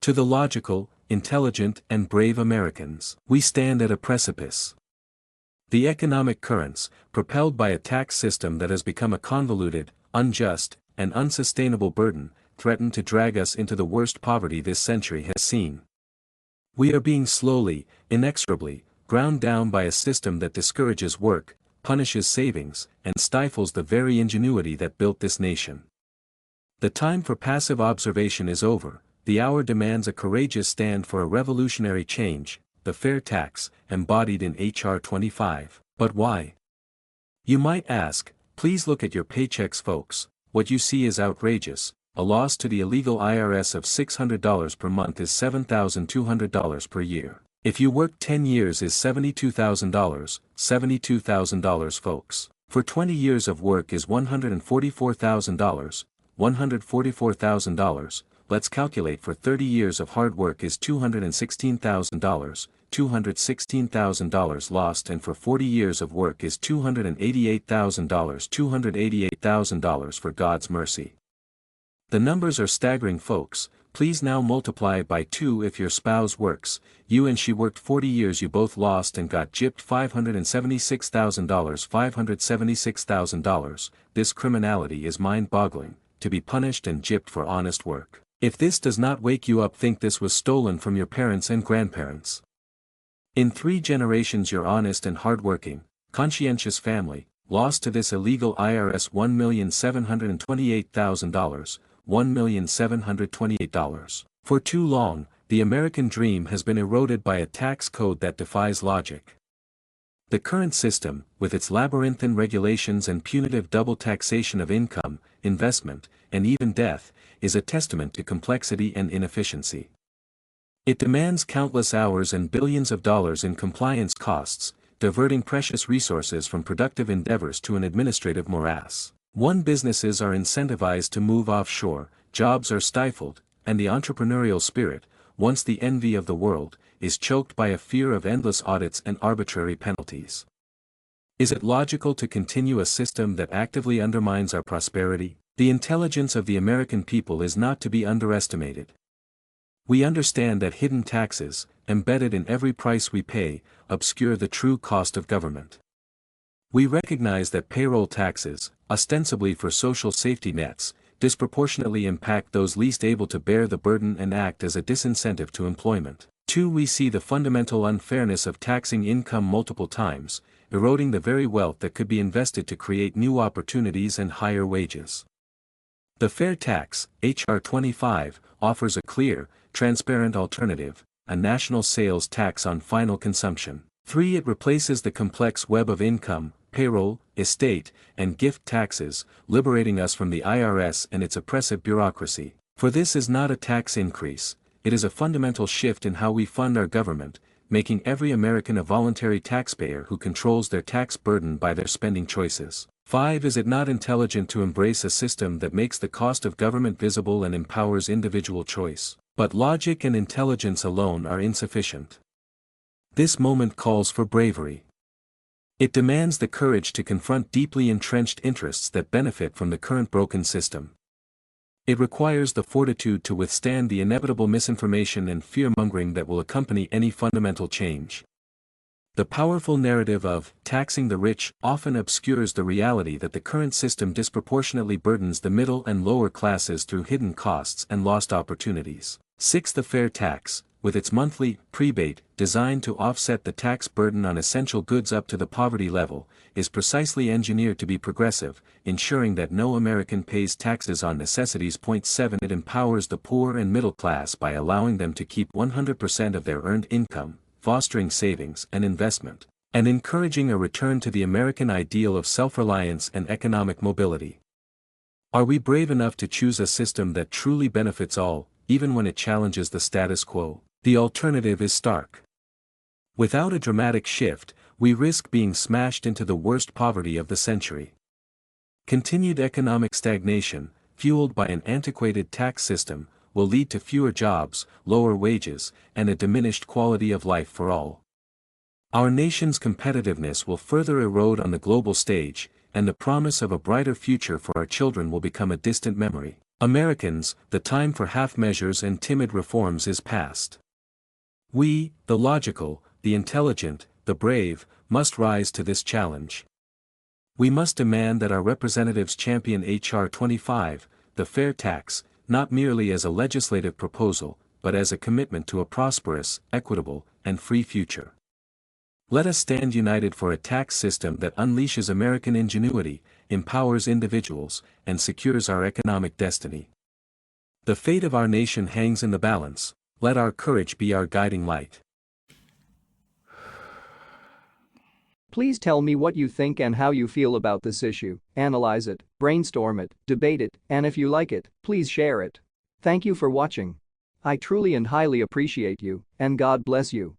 To the logical, intelligent and brave Americans, we stand at a precipice. The economic currents, propelled by a tax system that has become a convoluted, unjust, and unsustainable burden, threaten to drag us into the worst poverty this century has seen. We are being slowly, inexorably, ground down by a system that discourages work, punishes savings, and stifles the very ingenuity that built this nation. The time for passive observation is over. The hour demands a courageous stand for a revolutionary change, the fair tax, embodied in H.R. 25. But why? You might ask. Please look at your paychecks, folks. What you see is outrageous. A loss to the illegal IRS of $600 per month is $7,200 per year. If you work 10 years is $72,000, $72,000 folks. For 20 years of work is $144,000, $144,000. Let's calculate for 30 years of hard work is $216,000, $216,000 lost, and for 40 years of work is $288,000, $288,000 for God's mercy. The numbers are staggering, folks. Please now multiply it by 2 if your spouse works. You and she worked 40 years, you both lost and got gypped $576,000, $576,000. This criminality is mind-boggling, to be punished and gypped for honest work. If this does not wake you up, think this was stolen from your parents and grandparents. In 3 generations your honest and hard-working, conscientious family, lost to this illegal IRS $1,728,000, $1,728. For too long, the American dream has been eroded by a tax code that defies logic. The current system, with its labyrinthine regulations and punitive double taxation of income, investment, and even death, is a testament to complexity and inefficiency. It demands countless hours and billions of dollars in compliance costs, diverting precious resources from productive endeavors to an administrative morass. Businesses are incentivized to move offshore, jobs are stifled, and the entrepreneurial spirit, once the envy of the world, is choked by a fear of endless audits and arbitrary penalties. Is it logical to continue a system that actively undermines our prosperity? The intelligence of the American people is not to be underestimated. We understand that hidden taxes, embedded in every price we pay, obscure the true cost of government. We recognize that payroll taxes, ostensibly for social safety nets, disproportionately impact those least able to bear the burden and act as a disincentive to employment. 2. We see the fundamental unfairness of taxing income multiple times, eroding the very wealth that could be invested to create new opportunities and higher wages. The fair tax, H.R. 25, offers a clear, transparent alternative, a national sales tax on final consumption. 3. It replaces the complex web of income, payroll, estate, and gift taxes, liberating us from the IRS and its oppressive bureaucracy. For this is not a tax increase, it is a fundamental shift in how we fund our government, making every American a voluntary taxpayer who controls their tax burden by their spending choices. 5. Is it not intelligent to embrace a system that makes the cost of government visible and empowers individual choice? But logic and intelligence alone are insufficient. This moment calls for bravery. It demands the courage to confront deeply entrenched interests that benefit from the current broken system. It requires the fortitude to withstand the inevitable misinformation and fear-mongering that will accompany any fundamental change. The powerful narrative of taxing the rich often obscures the reality that the current system disproportionately burdens the middle and lower classes through hidden costs and lost opportunities. 6. The fair tax, with its monthly prebate designed to offset the tax burden on essential goods up to the poverty level, is precisely engineered to be progressive, ensuring that no American pays taxes on necessities. 7. It empowers the poor and middle class by allowing them to keep 100% of their earned income, fostering savings and investment, and encouraging a return to the American ideal of self-reliance and economic mobility. Are we brave enough to choose a system that truly benefits all, even when it challenges the status quo? The alternative is stark. Without a dramatic shift, we risk being smashed into the worst poverty of the century. Continued economic stagnation, fueled by an antiquated tax system, will lead to fewer jobs, lower wages, and a diminished quality of life for all. Our nation's competitiveness will further erode on the global stage, and the promise of a brighter future for our children will become a distant memory. Americans, the time for half measures and timid reforms is past. We, the logical, the intelligent, the brave, must rise to this challenge. We must demand that our representatives champion H.R. 25, the fair tax, not merely as a legislative proposal, but as a commitment to a prosperous, equitable, and free future. Let us stand united for a tax system that unleashes American ingenuity, empowers individuals, and secures our economic destiny. The fate of our nation hangs in the balance. Let our courage be our guiding light. Please tell me what you think and how you feel about this issue. Analyze it, brainstorm it, debate it, and if you like it, please share it. Thank you for watching. I truly and highly appreciate you, and God bless you.